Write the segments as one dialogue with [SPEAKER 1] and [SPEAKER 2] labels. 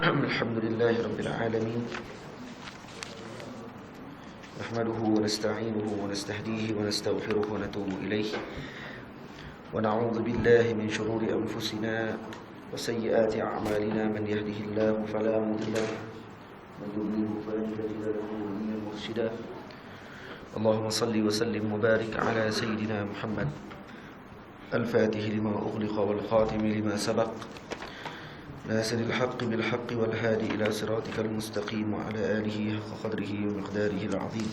[SPEAKER 1] الحمد لله رب العالمين نحمده ونستعينه ونستهديه ونستغفره ونتوب إليه ونعوذ بالله من شرور أنفسنا وسيئات أعمالنا من يهده الله فلا مضل له ومن يضلل فلن تجد له وليا مرشدا اللهم صل وسلم وبارك على سيدنا محمد الفاتح لما أغلق والخاتم لما سبق ناصر الحق بالحق والهادي إلى صراطك المستقيم وعلى آله حق قدره ومقداره العظيم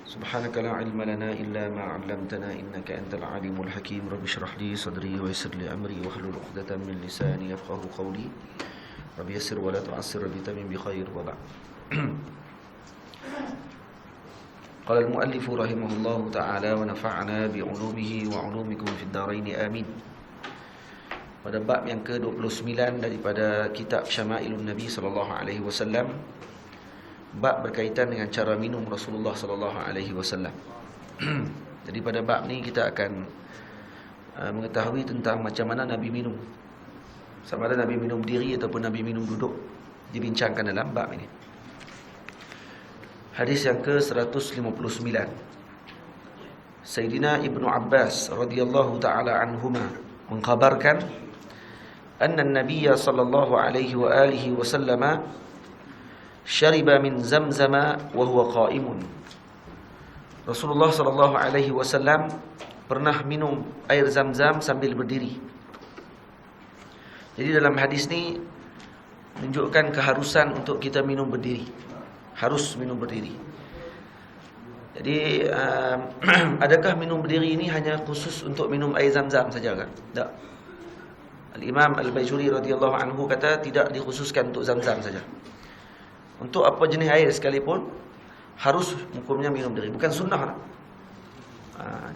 [SPEAKER 1] سبحانك لا علم لنا إلا ما علمتنا إنك أنت العليم الحكيم رب اشرح لي صدري ويسر لي أمري واحلل عقدة من لساني يفقهوا قولي رب يسر ولا تعسر رب تمم بخير وبعد قال المؤلف رحمه الله تعالى ونفعنا بعلومه وعلومكم في الدارين آمين. Pada bab yang ke-29 daripada kitab Syama'ilun Nabi sallallahu alaihi wasallam, bab berkaitan dengan cara minum Rasulullah sallallahu alaihi wasallam. Jadi pada bab ni kita akan mengetahui tentang macam mana Nabi minum. Sama ada Nabi minum diri ataupun Nabi minum duduk, dibincangkan dalam bab ini. Hadis yang ke-159. Sayyidina Ibnu Abbas radhiyallahu taala anhuma mengkhabarkan anna an-nabiy sallallahu alaihi wa alihi wasallam syariba min zamzama wa huwa qa'imun. Rasulullah sallallahu alaihi wasallam pernah minum air Zam-Zam sambil berdiri. Jadi dalam hadis ni menunjukkan keharusan untuk kita minum berdiri. Harus minum berdiri. Jadi adakah minum berdiri ini hanya khusus untuk minum air Zam-Zam saja kan? Tak. Al-Imam Al-Bajuri radhiyallahu anhu kata tidak dikhususkan untuk Zam-Zam saja. Untuk apa jenis air sekalipun harus hukumnya minum berdiri, bukan sunnah.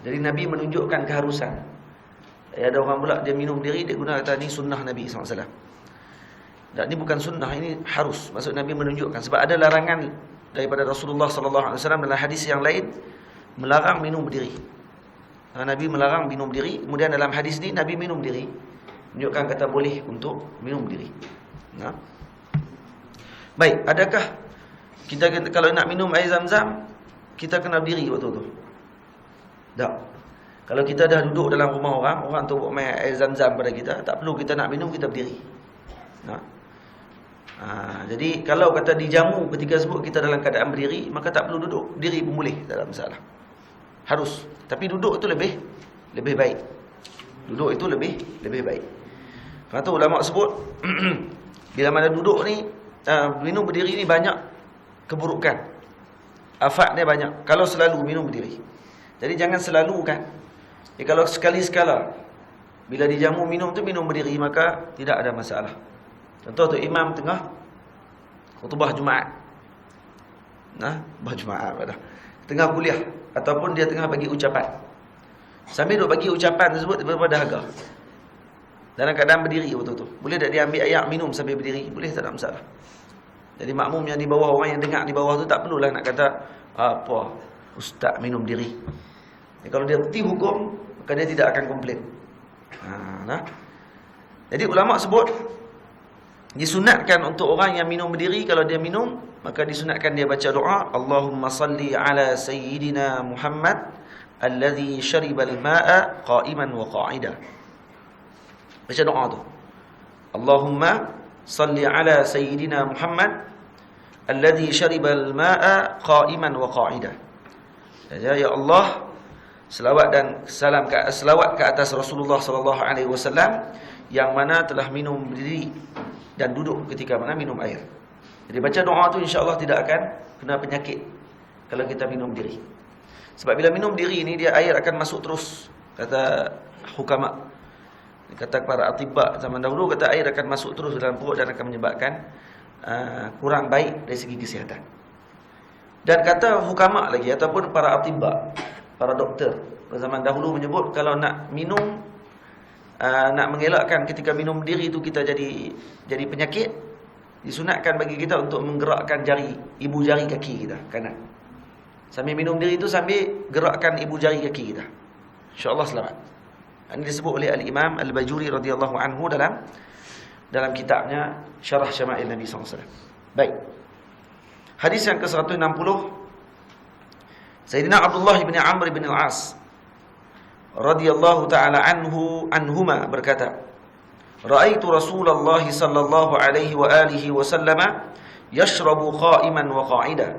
[SPEAKER 1] Jadi Nabi menunjukkan keharusan. Ada orang pula dia minum berdiri, dia guna kata ni sunnah Nabi SAW. Dan ini bukan sunnah, ini harus. Maksud Nabi menunjukkan sebab ada larangan daripada Rasulullah SAW dalam hadis yang lain melarang minum berdiri. Nabi melarang minum berdiri. Kemudian dalam hadis ni Nabi minum berdiri, menunjukkan kata boleh untuk minum berdiri. Baik, adakah kita kalau nak minum air Zam-Zam kita kena berdiri waktu tu? Tak. Kalau kita dah duduk dalam rumah orang tu buat main air Zam-Zam pada kita, tak perlu kita nak minum, kita berdiri. Jadi kalau kata dijamu ketika sebut kita dalam keadaan berdiri, maka tak perlu duduk, berdiri pun boleh, tak ada masalah. Harus, tapi duduk itu lebih baik. Duduk itu lebih baik. Kerana tu ulama sebut bila mana duduk ni minum berdiri ni banyak keburukan. Afat dia banyak kalau selalu minum berdiri. Jadi jangan selalu kan. Kalau sekali-sekala bila dijamu minum tu minum berdiri, maka tidak ada masalah. Contoh tu imam tengah khutbah Jumaat. Khutbah Jumaat pada tengah kuliah ataupun dia tengah bagi ucapan. Sambil duk bagi ucapan tersebut tiba-tiba dahaga. Dalam keadaan berdiri waktu tu. Boleh tak dia ambil air minum sambil berdiri? Boleh, tak ada masalah. Jadi makmum yang di bawah, orang yang dengar di bawah tu tak perlulah nak kata apa ustaz minum diri. Kalau dia reti hukum, maka dia tidak akan komplain. Jadi ulama sebut disunatkan untuk orang yang minum berdiri, kalau dia minum maka disunatkan dia baca doa Allahumma salli ala sayyidina Muhammad alladhi syaribal ma'a qa'iman wa qa'ida. Baca doa tu. Allahumma salli ala sayyidina Muhammad alladhi syaribal ma'a qa'iman wa qa'ida. Ya Allah, selawat dan salam selawat ke atas Rasulullah sallallahu alaihi wasallam yang mana telah minum berdiri dan duduk ketika mana minum air. Jadi baca doa tu insya-Allah tidak akan kena penyakit kalau kita minum berdiri. Sebab bila minum berdiri ni dia air akan masuk terus, kata hukama. Kata para atibak zaman dahulu, kata air akan masuk terus dalam perut dan akan menyebabkan kurang baik dari segi kesihatan. Dan kata hukama lagi ataupun para atibak, para doktor zaman dahulu menyebut kalau nak minum nak mengelakkan ketika minum berdiri itu kita jadi penyakit, disunatkan bagi kita untuk menggerakkan ibu jari kaki kita kanan. Sambil minum diri itu sambil gerakkan ibu jari kaki kita. InsyaAllah selamat. Ini disebut oleh Al-Imam Al-Bajuri radhiyallahu anhu dalam dalam kitabnya Syarah Syama'il Nabi SAW. Baik. Hadis yang ke-160, Sayyidina Abdullah bin Amr bin Al-As radhiyallahu ta'ala anhuma berkata, Ra'aitu Rasulullah sallallahu alaihi wa alihi wa sallama yashrabu qa'iman wa qa'ida.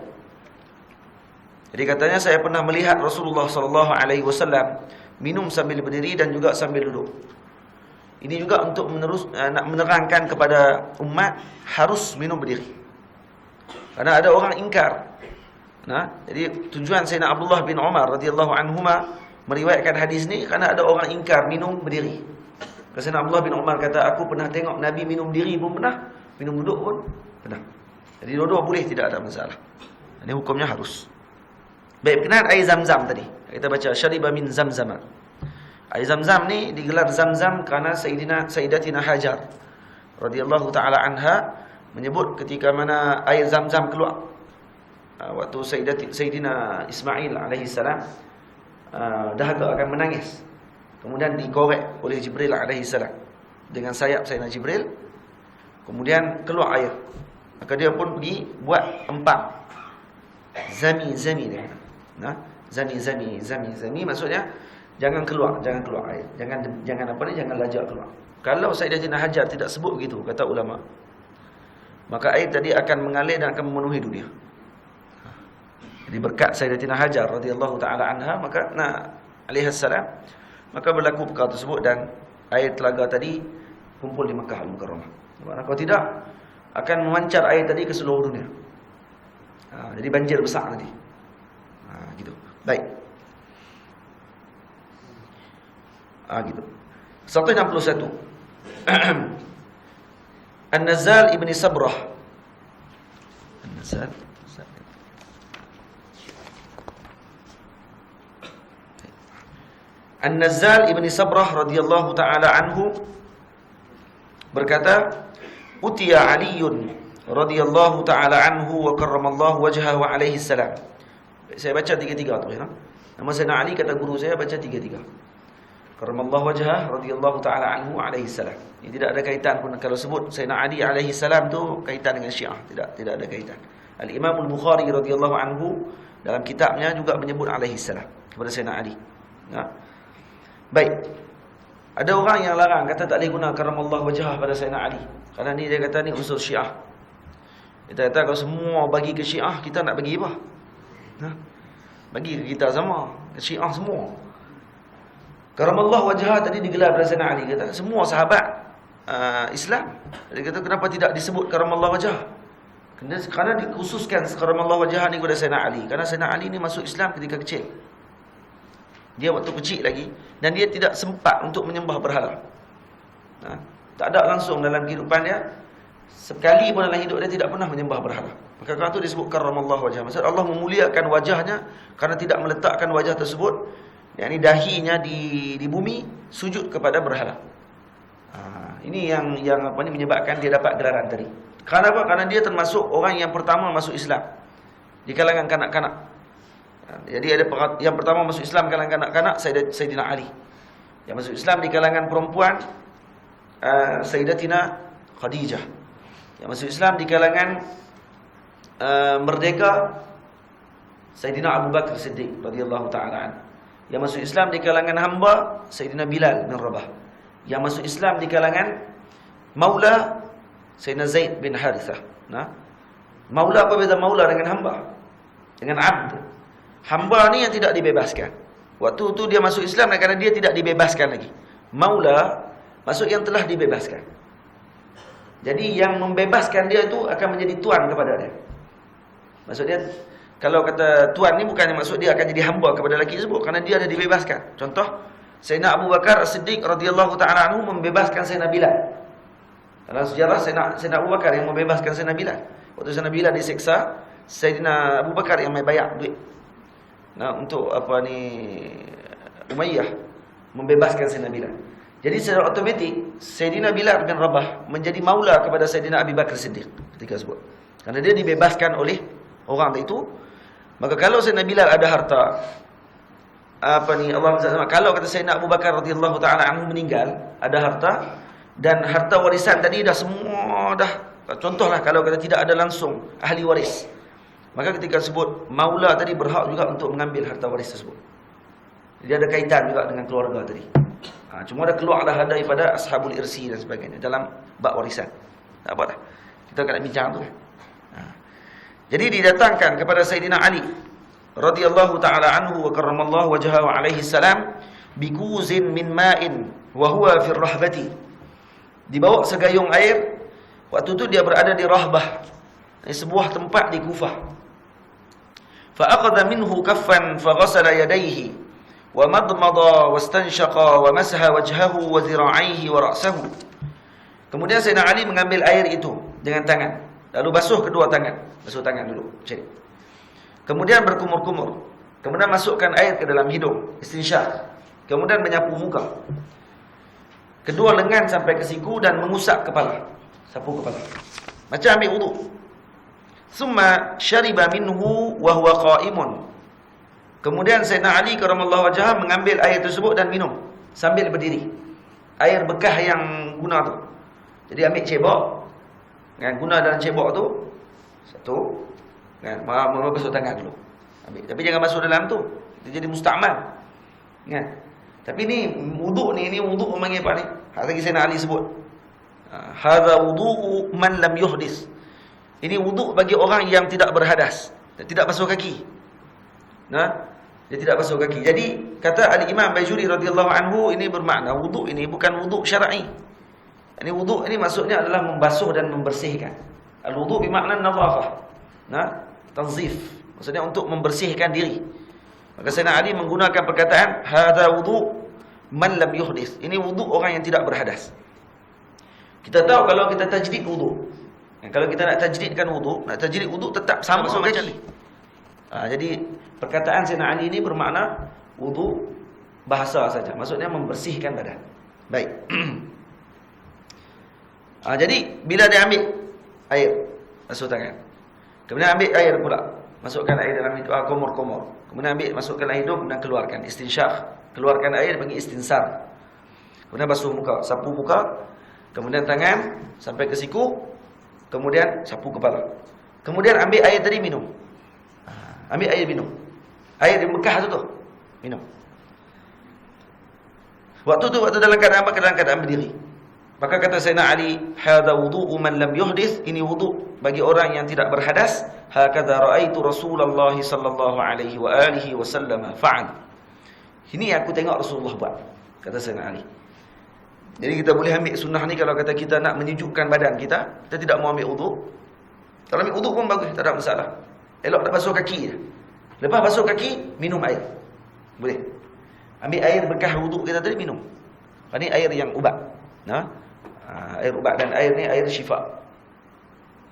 [SPEAKER 1] Jadi katanya saya pernah melihat Rasulullah sallallahu alaihi wasallam minum sambil berdiri dan juga sambil duduk. Ini juga untuk nak menerangkan kepada umat harus minum berdiri. Karena ada orang ingkar. Nah, jadi tujuan Sayyidina Abdullah bin Umar radhiyallahu anhuma meriwayatkan hadis ni kerana ada orang ingkar minum berdiri. Sayyidina Abdullah bin Umar kata, aku pernah tengok Nabi minum diri pun pernah, minum duduk pun pernah. Jadi dua-dua boleh, tidak ada masalah. Ini hukumnya harus. Baik, berkenaan air Zam-Zam tadi. Kita baca syariba min Zamzam. Air Zam-Zam ni digelar Zam-Zam kerana Sayyidatina Hajar radhiyallahu taala anha menyebut ketika mana air Zam-Zam keluar, waktu Sayyidina Ismail alaihi salam dahaga akan menangis. Kemudian dikorek oleh Jibril alaihi salam dengan sayap Sayyidina Jibril. Kemudian keluar air. Maka dia pun pergi buat empam. Zami dia. Nah, zami maksudnya jangan keluar air. Jangan apa ni, jangan lajak keluar. Kalau Sayyidatina Hajar tidak sebut begitu, kata ulama, maka air tadi akan mengalir dan akan memenuhi dunia. Jadi berkat Sayyidatina Hajar radhiyallahu taala anha, maka alaihi salam, maka berlaku perkara tersebut dan air telaga tadi kumpul di Makkah Al-Mukarramah. Kalau tidak, akan memancar air tadi ke seluruh dunia. Jadi banjir besar nanti. Gitu. Baik. Gitu. 161. An-Nazzal ibn Sabrah. An-Nazzal. An-Nazzal ibn Sabrah radhiyallahu taala anhu berkata, Utiya Aliun radhiyallahu taala anhu wa karramallahu wajhahu alaihi salam. Saya baca tiga-tiga tu ya. Nama Sayyidina Ali kata guru saya baca tiga-tiga. Karramallahu wajhahu radhiyallahu taala anhu alaihi salam. Ini tidak ada kaitan pun kalau sebut Sayyidina Ali alaihi salam tu kaitan dengan Syiah, tidak ada kaitan. Al-Imam Al-Bukhari radhiyallahu anhu dalam kitabnya juga menyebut alaihi salam kepada Sayyidina Ali. Baik. Ada orang yang larang kata tak boleh guna karramallahu wajhahu pada Sayyidina Ali. Kerana ni dia kata ni unsur Syiah. Kita kata kalau semua bagi ke Syiah, kita nak bagi apa? Bagi ke kita sama, ke Syiah semua. Karramallahu wajhahu tadi digelar pada Sayyidina Ali. Kata semua sahabat Islam. Dia kata kenapa tidak disebut karramallahu wajhahu? Kerana dikhususkan karramallahu wajhahu ni kepada Sayyidina Ali. Kerana Sayyidina Ali ni masuk Islam ketika kecil. Dia waktu kecil lagi dan dia tidak sempat untuk menyembah berhala. Tak ada langsung dalam kehidupan dia, sekali pun dalam hidup dia tidak pernah menyembah berhala. Maka kerana itu disebut karramallahu wajhahu. Maksud Allah memuliakan wajahnya kerana tidak meletakkan wajah tersebut, yakni dahinya di bumi sujud kepada berhala. Ini yang apa ni menyebabkan dia dapat gelaran tadi. Kerana apa? Kerana dia termasuk orang yang pertama masuk Islam di kalangan kanak-kanak. Jadi ada yang pertama masuk Islam di kalangan kanak-kanak Sayyidina Ali. Yang masuk Islam di kalangan perempuan Sayyidatina Khadijah. Yang masuk Islam di kalangan merdeka Sayyidina Abu Bakar Siddiq radhiyallahu taala anhu. Yang masuk Islam di kalangan hamba Sayyidina Bilal bin Rabah. Yang masuk Islam di kalangan maula Sayyidina Zaid bin Harithah. Maula, apa beza maula dengan hamba? Dengan abd. Hamba ni yang tidak dibebaskan. Waktu tu dia masuk Islam kerana dia tidak dibebaskan lagi. Maula maksud yang telah dibebaskan. Jadi yang membebaskan dia itu akan menjadi tuan kepada dia. Maksud dia, kalau kata tuan ni bukannya maksud dia akan jadi hamba kepada lelaki tersebut, kerana dia dah dibebaskan. Contoh, Sayyidina Abu Bakar As-Siddiq radhiyallahu ta'ala anhu membebaskan Sayyidina Bilal. Dalam sejarah Sayyidina Abu Bakar yang membebaskan Sayyidina Bilal. Waktu Sayyidina Bilal disiksa, Sayyidina Abu Bakar yang bayar duit. Untuk apa ni Umayyah membebaskan Sayyidina Bilal. Jadi secara otomatik Sayyidina Bilal bin Rabah menjadi maula kepada Sayyidina Abu Bakar Siddiq ketika tersebut. Kerana dia dibebaskan oleh orang itu. Maka kalau Sayyidina Bilal ada harta, Allah SWT, kalau kata Sayyidina Abu Bakar radhiyallahu taala anhu meninggal, ada harta, Dan harta warisan tadi dah semua dah. Contohlah kalau kata tidak ada langsung ahli waris, maka ketika sebut maula tadi berhak juga untuk mengambil harta waris tersebut. Jadi ada kaitan juga dengan keluarga tadi. Cuma dah keluarlah daripada ashabul irsi dan sebagainya dalam bab warisan. Tak apa dah. Kita akan bincang tu. Jadi didatangkan kepada Sayyidina Ali radhiyallahu taala anhu wa karramallahu wajhahu alaihi salam bikuzin min ma'in wa huwa fi rahbati. Dibawa segayung air. Waktu itu dia berada di Rahbah, sebuah tempat di Kufah. Fa akhadha minhu kaffan fa ghasala yadayhi wa madmada wastanshaqa wa masaha wajhahu wa dhira'aihi wa ra'sahu. Kemudian Sayyidina Ali mengambil air itu dengan tangan, lalu basuh kedua tangan, basuh tangan dulu, cek. Kemudian berkumur-kumur, kemudian masukkan air ke dalam hidung, istinsyaq. Kemudian menyapu muka, kedua lengan sampai ke siku dan mengusap kepala, sapu kepala. Macam ambil wudu. Summa syariba minhu wa huwa qa'imun. Kemudian Sayyidina Ali karramallahu wajhah mengambil air tersebut dan minum sambil berdiri. Air bekas yang guna tu. Jadi ambil cebok, kan, guna dalam cebok tu satu, kan, basuh tangan dulu. Ambil. Tapi jangan basuh dalam tu. Dia jadi musta'mal. Kan? Tapi ni wuduk ni wuduk memanggil apa ni? Hak lagi Sayyidina Ali sebut. Hadza wudu'u man lam yuhdis. Ini wuduk bagi orang yang tidak berhadas, tidak basuh kaki. Dia tidak basuh kaki. Jadi kata Al-Imam Bajuri radhiyallahu anhu, ini bermakna wuduk ini bukan wuduk syar'i. Ini wuduk ini maksudnya adalah membasuh dan membersihkan. Al-wuduk bermakna nadhafah. Tanzif. Maksudnya untuk membersihkan diri. Maka Sayyidina Ali menggunakan perkataan hadza wudu' man lam yuhdis. Ini wuduk orang yang tidak berhadas. Kita tahu kalau kita tajdid wudu, kalau kita nak tajdidkan wudu, nak tajdid wudu tetap sama macam ni. Jadi perkataan Sayyidina Ali ini bermakna wudu bahasa saja. Maksudnya membersihkan badan. Baik. Jadi bila dia ambil air, basuh tangan. Kemudian ambil air pula, masukkan air dalam hidung, komor-komor. Kemudian ambil, masukkan dalam hidung dan keluarkan, istinsyaq. Keluarkan air bagi istinsar. Kemudian basuh muka, sapu muka. Kemudian tangan sampai ke siku. Kemudian sapu kepala. Kemudian ambil air tadi minum. Ambil air minum. Air yang bekas tu minum. Waktu dalam keadaan apa? Dalam keadaan berdiri. Maka kata Sayyidina Ali, hadza wudu'u man lam yuhdis, ini wudu' bagi orang yang tidak berhadas. Hakadza ra'aitu Rasulullah sallallahu alaihi wa alihi wasallam fa'al. Ini aku tengok Rasulullah buat, kata Sayyidina Ali. Jadi kita boleh ambil sunnah ni kalau kata kita nak menyejukkan badan kita, kita tidak mau ambil wudu'. Kalau ambil wudu' pun bagus, tak ada masalah. Elok tak basuh kaki je. Lepas basuh kaki, minum air. Boleh. Ambil air bekas wudu' kita tadi, minum. Ini air yang ubat. Air ubat, dan air ni air syifa.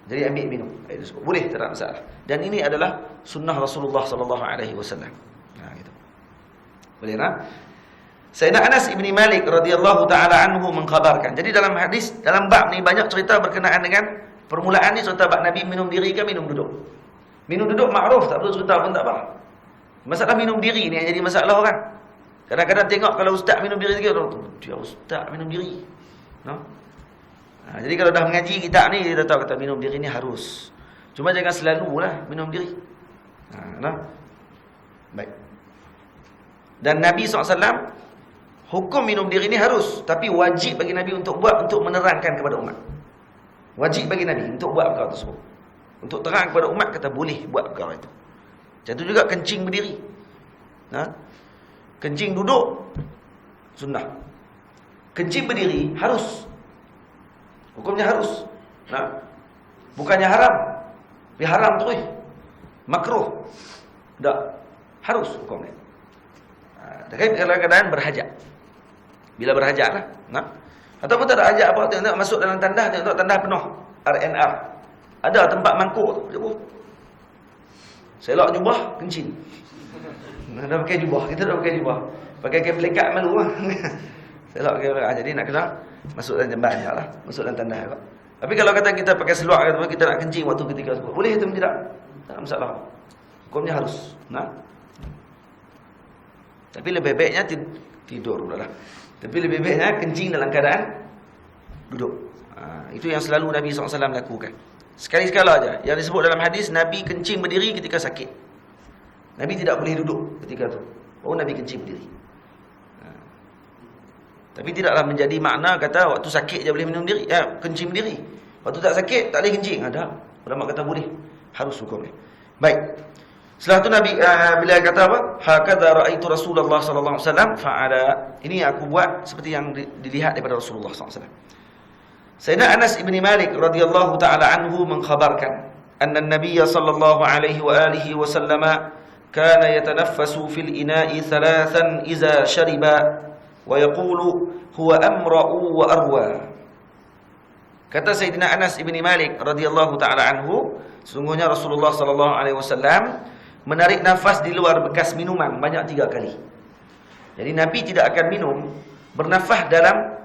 [SPEAKER 1] Jadi ambil minum air tersebut. Boleh, tak ada masalah. Dan ini adalah sunnah Rasulullah sallallahu alaihi wasallam. Gitu. Boleh tak? Sayyidina Anas ibni Malik radhiyallahu taala anhu mengkhabarkan. Jadi dalam hadis, dalam bab ni banyak cerita berkenaan dengan permulaan ni, cerita bab Nabi minum diri ke minum duduk. Minum duduk makruf, tak perlu cerita pun tak apa. Masalah minum diri ni yang jadi masalah orang. Kadang-kadang tengok kalau ustaz minum diri sikit, dia ustaz minum diri. Jadi kalau dah mengaji kitab ni, dia dah tahu kata minum diri ni harus. Cuma jangan selalulah minum diri. Baik. Dan Nabi SAW hukum minum diri ni harus, tapi wajib bagi Nabi untuk buat, untuk menerangkan kepada umat. Wajib bagi Nabi untuk buat perkara tersebut. Untuk terang kepada umat, kata boleh buat perkara itu. Macam tu juga kencing berdiri. Kencing duduk sunnah. Kencing berdiri harus. Hukumnya harus. Bukannya haram. Tapi haram terus. Makruh. Tak. Harus hukumnya. Terkait keadaan berhajat. Bila berhajat lah. Ataupun tak ada hajat apa, tengok masuk dalam tandas, tengok tandas penuh. RNR. Ada tempat mangkuk tu. Selok jubah, kencing. Dah pakai jubah. Kita dah pakai jubah. Pakai kain pelikat malu lah. Selok jadi nak kena masuk dalam jamban je lah. Masuk dalam tandas juga. Tapi kalau kata kita pakai seluar, kita nak kencing waktu ketika sebut, boleh atau tidak? Tak ada masalah. Hukumnya harus. Tapi lebih baiknya tidur pula lah. Tapi lebih baiknya kencing dalam keadaan duduk. Itu yang selalu Nabi SAW lakukan. Sekali-sekala aja. Yang disebut dalam hadis, Nabi kencing berdiri ketika sakit. Nabi tidak boleh duduk ketika itu. Nabi kencing berdiri. Tapi tidaklah menjadi makna kata waktu sakit je boleh minum diri, kencing berdiri. Waktu tak sakit tak boleh kencing. Ada ulama kata boleh. Harus hukumnya. Baik. Setelah itu Nabi bila kata apa? Hakadha ra'aitu Rasulullah sallallahu alaihi wasallam fa'ala. Ini aku buat seperti yang dilihat daripada Rasulullah sallallahu alaihi wasallam. Sayyidina Anas ibn Malik radhiyallahu taala anhu mengkhabarkan anna an-nabiy sallallahu alaihi wa alihi wasallam kana yatanaffasu fil ina'i thalathan idza shariba wa yaqulu huwa amra'u wa arwa. Kata Sayyidina Anas ibn Malik radhiyallahu taala anhu, sesungguhnya Rasulullah sallallahu alaihi wasallam menarik nafas di luar bekas minuman banyak 3 kali. Jadi Nabi tidak akan minum bernafas dalam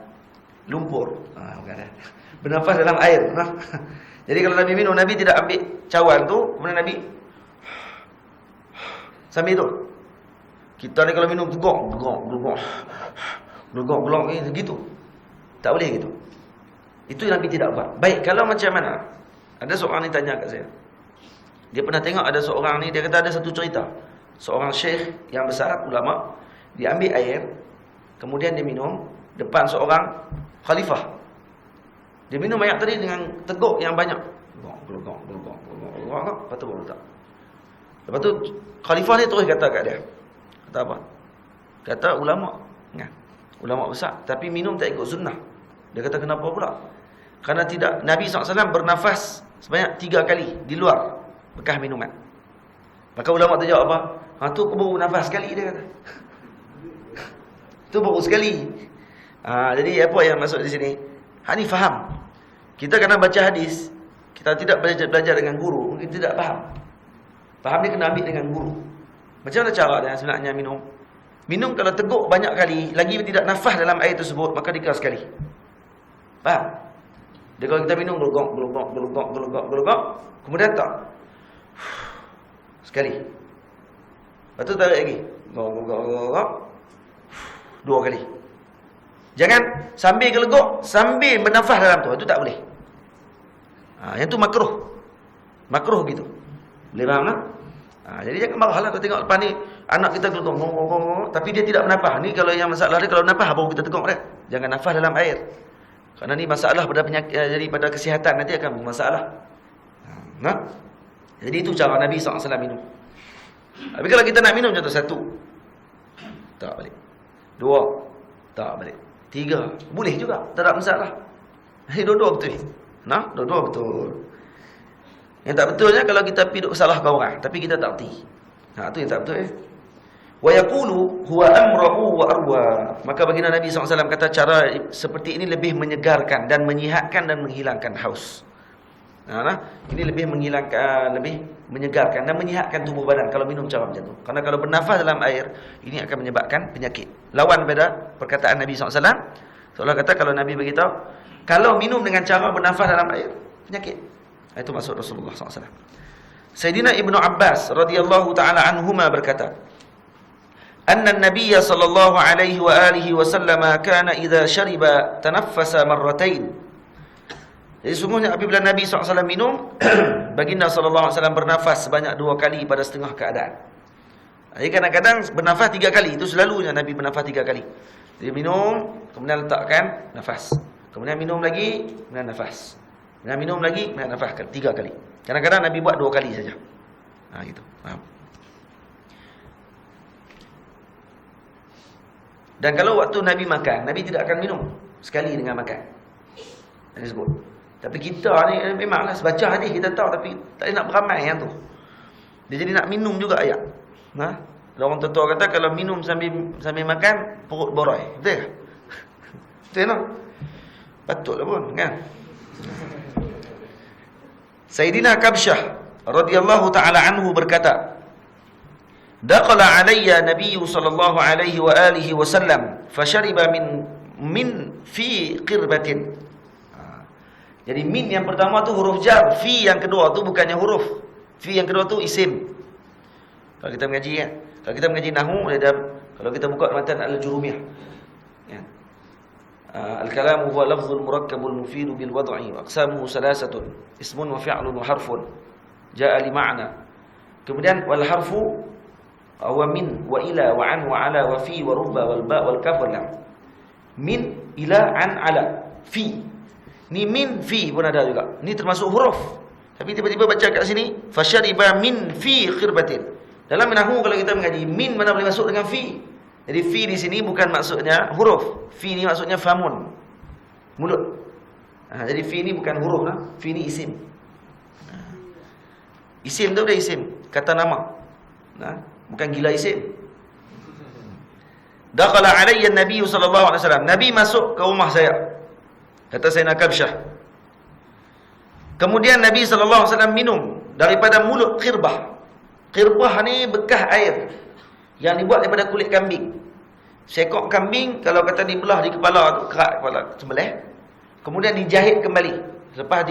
[SPEAKER 1] lumpur. Bernafas dalam air. Jadi kalau Nabi minum, Nabi tidak ambil cawan tu, kemudian Nabi sambil tu. Kita ni kalau minum gegok gitu. Tak boleh gitu. Itu Nabi tidak buat. Baik, kalau macam mana? Ada seorang ni tanya kat saya. Dia pernah tengok ada seorang ni, dia kata ada satu cerita. Seorang syekh yang besar, ulama, dia ambil air, kemudian dia minum depan seorang khalifah. Dia minum air tadi dengan teguk yang banyak. Gelugok. Lepas tu baru letak. Lepas tu khalifah ni terus kata kat dia. Kata apa? Kata ulama. Kan? Ulama besar. Tapi minum tak ikut sunnah. Dia kata kenapa pula? Kerana tidak, Nabi SAW bernafas sebanyak 3 kali di luar bekas minuman. Maka ulama tu jawab apa? Tu baru nafas sekali, dia kata. Tu baru sekali. Jadi apa yang masuk di sini? Ni faham. Kita kena baca hadis. Kita tidak belajar dengan guru, mungkin tidak faham. Faham dia kena ambil dengan guru. Macam mana cara dia sebenarnya minum? Minum kalau teguk banyak kali, lagi tidak nafas dalam air tersebut, maka dikira sekali. Faham? Dia kalau kita minum gelugok, kemudian tak. Sekali. Lepas tu tarik lagi. Gelugok. 2 kali. Jangan sambil gelegok, sambil bernafas dalam tu. Itu tak boleh. Yang tu makruh. Makruh gitu. Boleh faham tak? Jadi jangan marahlah kalau tengok lepas ni anak kita gelegok, tapi dia tidak bernafas. Ni kalau yang masalah dia kalau bernafas baru kita teguk dia. Jangan nafas dalam air. Kerana ni masalah pada penyakit, jadi pada kesihatan nanti akan bermasalah. Jadi itu cara Nabi SAW minum. Tapi kalau kita nak minum contoh 1, tak balik. 2, tak balik. 3, boleh juga, tak ada masalah. Dua-dua betul. Dua-dua betul. Yang tak betulnya kalau kita piduk salahkan orang, tapi kita tak erti. Itu yang tak betul. Wa yaqulu huwa amra'u wa arwa. Maka baginda Nabi SAW kata cara seperti ini lebih menyegarkan dan menyihatkan dan menghilangkan haus. Ini lebih menghilangkan, lebih menyegarkan dan menyihatkan tubuh badan kalau minum cara macam tu. Karena kalau bernafas dalam air, ini akan menyebabkan penyakit. Lawan pada perkataan Nabi SAW. Seolah kata kalau Nabi beritahu, kalau minum dengan cara bernafas dalam air, penyakit. Itu maksud Rasulullah SAW. Sayyidina Ibnu Abbas radhiyallahu taala anhuma berkata, anna an-nabiy sallallahu alaihi wa alihi wasallam kana idza shariba tanaffasa marratain. Jadi sungguhnya apabila Nabi SAW minum, baginda SAW bernafas sebanyak 2 kali pada setengah keadaan. Jadi kadang-kadang bernafas 3 kali. Itu selalunya Nabi bernafas 3 kali. Dia minum, kemudian letakkan nafas. Kemudian minum lagi, kemudian nafas. Kemudian minum lagi, kemudian nafas 3 kali. Kadang-kadang Nabi buat 2 kali saja. Gitu. Faham? Dan kalau waktu Nabi makan, Nabi tidak akan minum sekali dengan makan. Ini sebut. Tapi kita ni memanglah sebaca hadis kita tahu, tapi tak nak beramai yang tu. Dia jadi nak minum juga ayat. Orang tua kata kalau minum sambil makan perut borai. Betul ke? Betul tak? Patutlah pun kan. Sayyidina Kabsyah radhiyallahu taala anhu berkata, "Daqala alayya Nabiy sallallahu alaihi wa alihi wasallam fashariba min fi qirbatin." Jadi min yang pertama tu huruf jar, fi yang kedua tu bukannya huruf. Fi yang kedua tu isim. Kalau kita mengaji kan, kalau kita mengaji nahwu, kalau kita buka matan al-jurumiyah. Ya. Al-kalamu huwa lafzul murakkabul mufidu bil wad'i wa aqsamuhu salasatun ismun wa fi'lun wa harfun ja'a li ma'na. Kemudian wal harfu wa min wa ila wa an wa ala wa fi wa rubba wal ba wal kaf wal lam. Min, ila, an, ala, fi. Ni min, fi pun ada juga. Ni termasuk huruf. Tapi tiba-tiba baca kat sini fasyariba min fi khirbatin. Dalam nahwu kalau kita mengaji min mana boleh masuk dengan fi. Jadi fi di sini bukan maksudnya huruf. Fi ni maksudnya famun. Mulut. Jadi fi ni bukan huruf lah. Fi ni isim. Isim tu dah isim, kata nama. Bukan gila isim. Dakhala alayya an-nabiy sallallahu alaihi wasallam. Nabi masuk ke rumah saya. Kata Sayyidina Kabsyah. Kemudian Nabi sallallahu alaihi wasallam minum daripada mulut khirbah. Khirbah ni bekas air yang dibuat daripada kulit kambing. Seekor kambing kalau kata dibelah di kepala tu, kerak kepala sebelah. Kemudian dijahit kembali. Lepas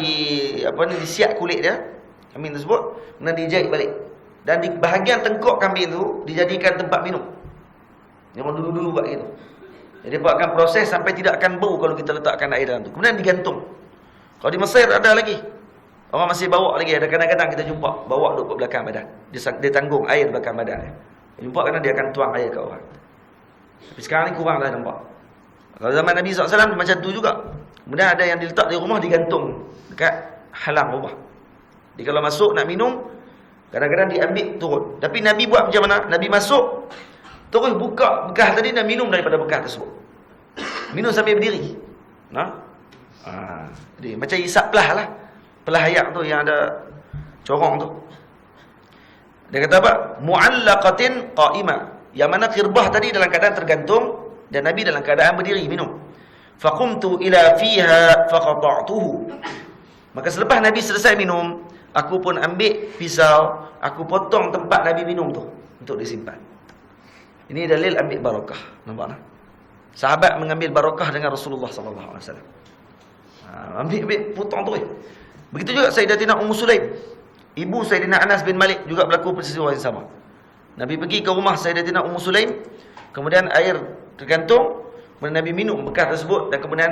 [SPEAKER 1] disiap kulit dia, kambing tersebut, kemudian dijahit balik. Dan di bahagian tengkok kambing tu dijadikan tempat minum. Yang dulu-dulu buat gitu. Jadi buatkan proses sampai tidak akan bau kalau kita letakkan air dalam tu. Kemudian digantung. Kalau di Mesir ada lagi. Orang masih bawa lagi. Ada kadang-kadang kita jumpa bawa duduk belakang badan. Dia tanggung air belakang badan dia. Jumpa kadang dia akan tuang air ke orang. Tapi sekarang ni kurang dah nampak. Kalau zaman Nabi SAW macam tu juga. Kemudian ada yang diletak di rumah digantung dekat halang rumah. Jadi kalau masuk nak minum, kadang-kadang diambil turun. Tapi Nabi buat macam mana? Nabi masuk, terus buka bekas tadi dan minum daripada bekas tersebut. Minum sambil berdiri. Jadi macam isap pelah lah. Pelah ayak tu yang ada corong tu. Dia kata apa? Mu'allaqatin qa'imah. Yang mana khirbah tadi dalam keadaan tergantung dan Nabi dalam keadaan berdiri minum. Faqumtu ila fiha faqata'tuhu. Maka selepas Nabi selesai minum, aku pun ambil pisau, aku potong tempat Nabi minum tu untuk disimpan. Ini dalil ambil barakah. Nampak tak? Sahabat mengambil barakah dengan Rasulullah sallallahu alaihi wasallam. Ambil potong tu. Begitu juga Sayyidatina Ummu Sulaim. Ibu Sayyidina Anas bin Malik juga berlaku peristiwa yang sama. Nabi pergi ke rumah Sayyidatina Ummu Sulaim, kemudian air tergantung, kemudian Nabi minum bekas tersebut dan kemudian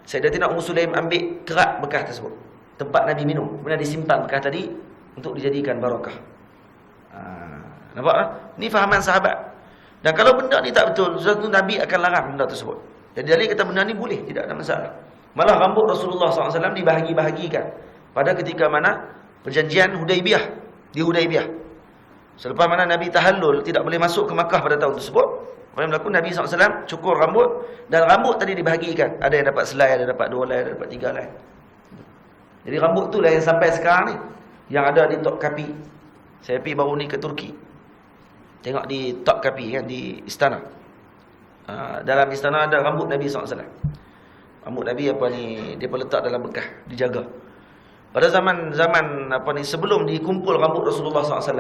[SPEAKER 1] Sayyidatina Ummu Sulaim ambil kerak bekas tersebut. Tempat Nabi minum, kemudian disimpan bekas tadi untuk dijadikan barakah. Nampak tak? Ini fahaman sahabat. Dan kalau benda ni tak betul, suatu Nabi akan larang benda tersebut. Jadi dalil kata benda ni boleh, tidak ada masalah. Malah rambut Rasulullah SAW dibahagi-bahagikan pada ketika mana perjanjian Hudaibiyah, di Hudaibiyah. Selepas mana Nabi tahallul, tidak boleh masuk ke Makkah pada tahun tersebut. Apa yang berlaku? Nabi SAW cukur rambut, dan rambut tadi dibahagikan. Ada yang dapat selai, ada yang dapat 2 helai, ada yang dapat 3 helai. Jadi rambut tu lah yang sampai sekarang ni, yang ada di Topkapi. Saya pergi baru ni ke Turki, tengok di Topkapi kan, di istana. Dalam istana ada rambut Nabi SAW. Rambut Nabi dia pun letak dalam bekas, dijaga. Pada zaman sebelum dikumpul rambut Rasulullah SAW,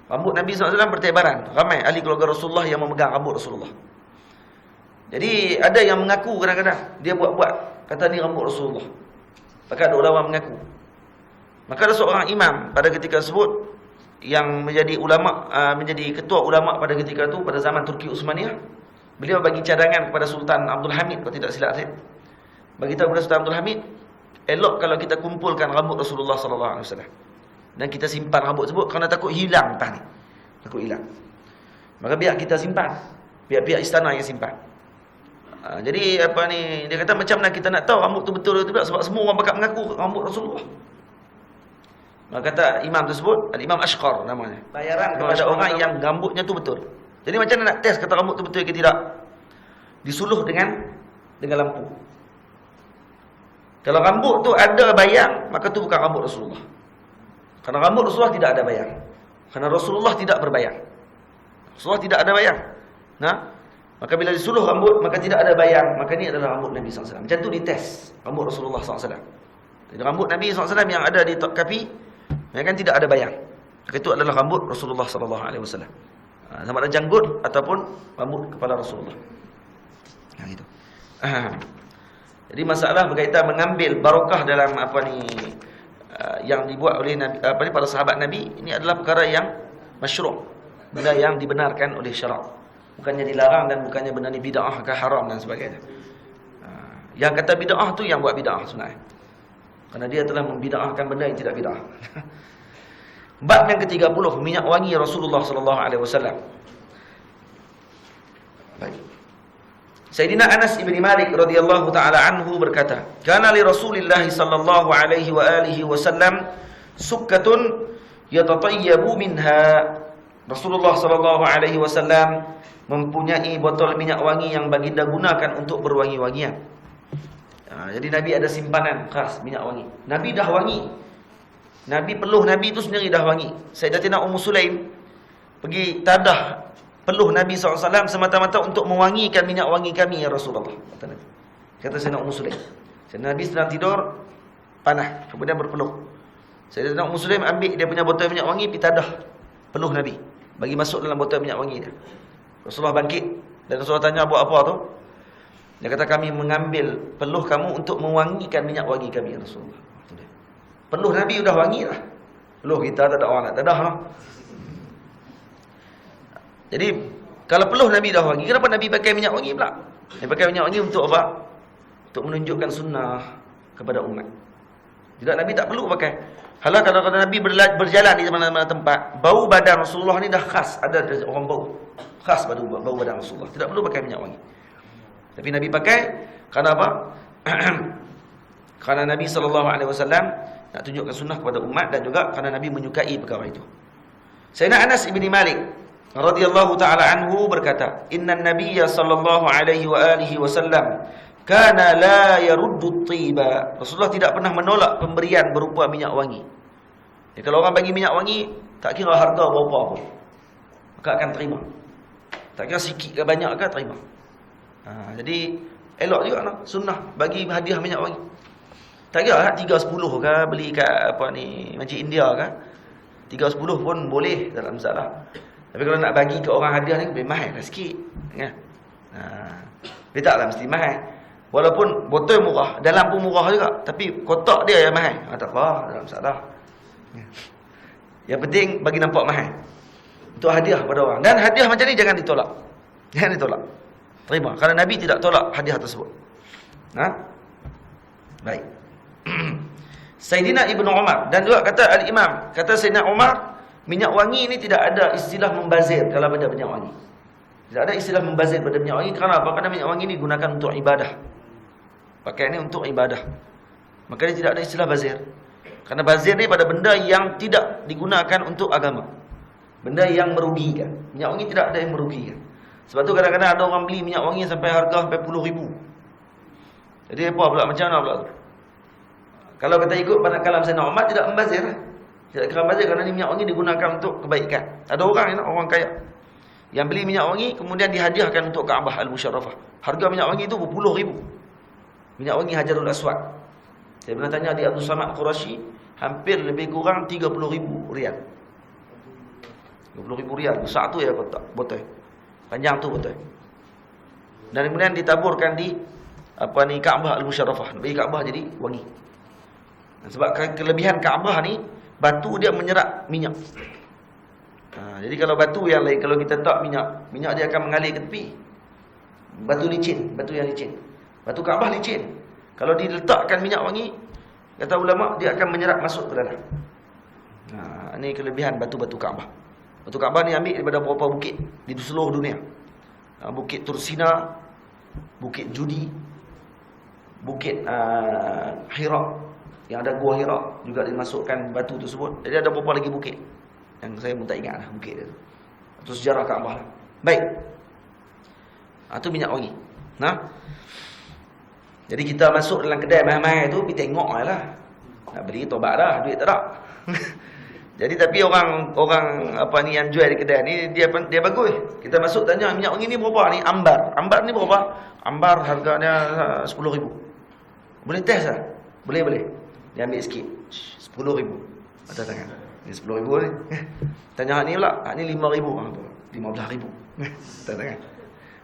[SPEAKER 1] rambut Nabi SAW bertebaran. Ramai ahli keluarga Rasulullah yang memegang rambut Rasulullah. Jadi ada yang mengaku kadang-kadang dia buat-buat, kata ni rambut Rasulullah. Maka ada ulama mengaku. Maka ada seorang imam pada ketika tersebut yang menjadi ulama, menjadi ketua ulama pada ketika itu, pada zaman Turki Utsmaniyah. Beliau bagi cadangan kepada Sultan Abdul Hamid, kalau tidak silap saya. Bagi tahu kepada Sultan Abdul Hamid, elok kalau kita kumpulkan rambut Rasulullah sallallahu alaihi wasallam dan kita simpan rambut tersebut kerana takut hilang entah ni. Takut hilang. Maka biar kita simpan. Pihak-pihak istana yang simpan. Jadi dia kata macam mana kita nak tahu rambut tu betul atau tidak, sebab semua orang bakal mengaku rambut Rasulullah. Maka kata imam tersebut, Al-Imam Ashqar namanya, bayaran kepada orang yang rambutnya tu betul. Jadi macam mana nak test kata rambut tu betul ke tidak? Disuluh dengan lampu. Kalau rambut tu ada bayang, maka tu bukan rambut Rasulullah. Kerana rambut Rasulullah tidak ada bayang. Kerana Rasulullah tidak berbayang. Rasulullah tidak ada bayang. Maka bila disuluh rambut, maka tidak ada bayang, maka ni adalah rambut Nabi SAW. Macam tu dites rambut Rasulullah SAW. Jadi rambut Nabi SAW yang ada di Topkapi, kan tidak ada bayang. Maka itu adalah rambut Rasulullah SAW. Sama ada janggut ataupun rambut kepala Rasulullah. Itu. Jadi masalah berkaitan mengambil barakah dalam yang dibuat oleh Nabi, para sahabat Nabi, ini adalah perkara yang masyru', benda yang dibenarkan oleh syarak. Bukannya dilarang dan bukannya benda ni bid'ah ke haram dan sebagainya. Yang kata bid'ah tu yang buat bid'ah sebenarnya. Kerana dia telah membid'ahkan benda yang tidak bid'ah. Bab yang ke-30, minyak wangi Rasulullah sallallahu alaihi wasallam. Baik. Sayyidina Anas bin Malik radhiyallahu taala anhu berkata, "Kana li Rasulillah sallallahu alaihi wa alihi wasallam sukkatun yatatayyabu minha." Rasulullah sallallahu alaihi wasallam mempunyai botol minyak wangi yang baginda gunakan untuk berwangi-wangian. Jadi Nabi ada simpanan khas minyak wangi. Nabi dah wangi. Nabi peluh Nabi itu sendiri dah wangi. Sayyidatina Ummu Sulaim pergi tadah peluh Nabi SAW semata-mata untuk mewangikan minyak wangi kami ya Rasulullah, kata Nabi. Kata Sayyidina Ummu Sulaim. Sayyidina Nabi sedang tidur, panah, kemudian berpeluh. Sayyidina Ummu Sulaim ambil dia punya botol minyak wangi, pergi tadah peluh Nabi, bagi masuk dalam botol minyak wangi dia. Rasulullah bangkit dan Rasulullah tanya, buat apa tu? Dia kata, kami mengambil peluh kamu untuk mewangikan minyak wangi kami ya Rasulullah. Peluh Nabi sudah wangi lah. Peluh kita tak ada orang nak tadah lah. Jadi, kalau peluh Nabi dah wangi, kenapa Nabi pakai minyak wangi pula? Dia pakai minyak wangi untuk apa? Untuk menunjukkan sunnah kepada umat. Juga Nabi tak perlu pakai. Kalau Nabi berjalan di mana-mana tempat, bau badan Rasulullah ni dah khas. Ada orang bau. Khas bau badan Rasulullah. Tidak perlu pakai minyak wangi. Tapi Nabi pakai, kerana apa? Kerana Nabi SAW nak tunjukkan sunnah kepada umat, dan juga kerana Nabi menyukai perkara itu. Sayyidina Anas bin Malik radhiyallahu taala anhu berkata, "Inna an-nabiyya sallallahu alaihi wa alihi wasallam kana la yaruddu at-tiba." Rasulullah tidak pernah menolak pemberian berupa minyak wangi. Jadi, kalau orang bagi minyak wangi, tak kira harga berapa pun, maka akan terima. Tak kira sikit ke banyak ke, terima. Jadi elok juga nak sunnah bagi hadiah minyak wangi. Tak kira 3-10 ke, beli kat apa ni, macam India ke, 3-10 pun boleh, tak ada masalah. Tapi kalau nak bagi ke orang hadiah ni, lebih mahal lah sikit kan? Dia taklah mesti mahal. Walaupun botol murah, dalam pun murah juga, tapi kotak dia yang mahal. Tak apa, tak ada masalah. Yang penting bagi nampak mahal. Untuk hadiah pada orang. Dan hadiah macam ni jangan ditolak. Jangan ditolak. Terima. Kerana Nabi tidak tolak hadiah tersebut. Baik. Sayyidina Ibnu Umar, dan juga kata Al-Imam, kata Sayyidina Umar, minyak wangi ini tidak ada istilah membazir kalau pada minyak wangi. Tidak ada istilah membazir pada minyak wangi. Kerana apa? Kerana minyak wangi ini digunakan untuk ibadah. Pakai ini untuk ibadah. Maka dia tidak ada istilah bazir. Kerana bazir ni pada benda yang tidak digunakan untuk agama. Benda yang merugikan. Minyak wangi tidak ada yang merugikan. Sebab tu kadang-kadang ada orang beli minyak wangi sampai harga sampai puluh ribu. Jadi apa pula? Macam mana pula tu? Kalau kita ikut pada kalam Sayyidina Umar, tidak membazir. Tidak kira membazir kerana ni minyak wangi digunakan untuk kebaikan. Ada orang orang kaya yang beli minyak wangi kemudian dihadiahkan untuk Kaabah Al-Musharrafah. Harga minyak wangi itu berpuluh ribu. Minyak wangi Hajarul Aswad. Saya pernah tanya di Abdul Samad Qurashi, hampir lebih kurang 30 ribu rial. 30 ribu rial. Besar tu ya kotak, botol. Panjang tu botol. Dan kemudian ditaburkan di Kaabah Al-Musharrafah. Bagi Kaabah jadi wangi. Sebab kelebihan Kaabah ni, batu dia menyerap minyak. Jadi kalau batu yang lain, kalau kita letak minyak dia akan mengalir ke tepi. Batu licin, batu yang licin. Batu Kaabah licin. Kalau diletakkan minyak wangi, kata ulama, dia akan menyerap masuk ke dalam. Ini kelebihan batu-batu Kaabah. Batu Kaabah ni ambil daripada beberapa bukit di seluruh dunia. Bukit Tursina, Bukit Judi, Bukit Hira. Yang ada Gua Hira juga dimasukkan batu tersebut. Jadi ada beberapa lagi bukit yang saya pun tak ingat lah bukit dia tu. Itu sejarah Kaabah lah. Baik. Itu minyak wangi. Jadi kita masuk dalam kedai mahal-mahal tu, pergi tengok lah. Nak beli tobat dah, duit tak ada. Jadi tapi orang yang jual di kedai ni, dia bagus. Kita masuk tanya, minyak wangi ni berapa ni? Ambar. Ambar ni berapa? Ambar harganya 10 ribu. Boleh test lah? Boleh. Dia ambil sikit, 10 ribu atas tangan. Ni 10 ribu ni. Tanya hak ni pula, hak ni 5 ribu. 15 ribu atas tangan.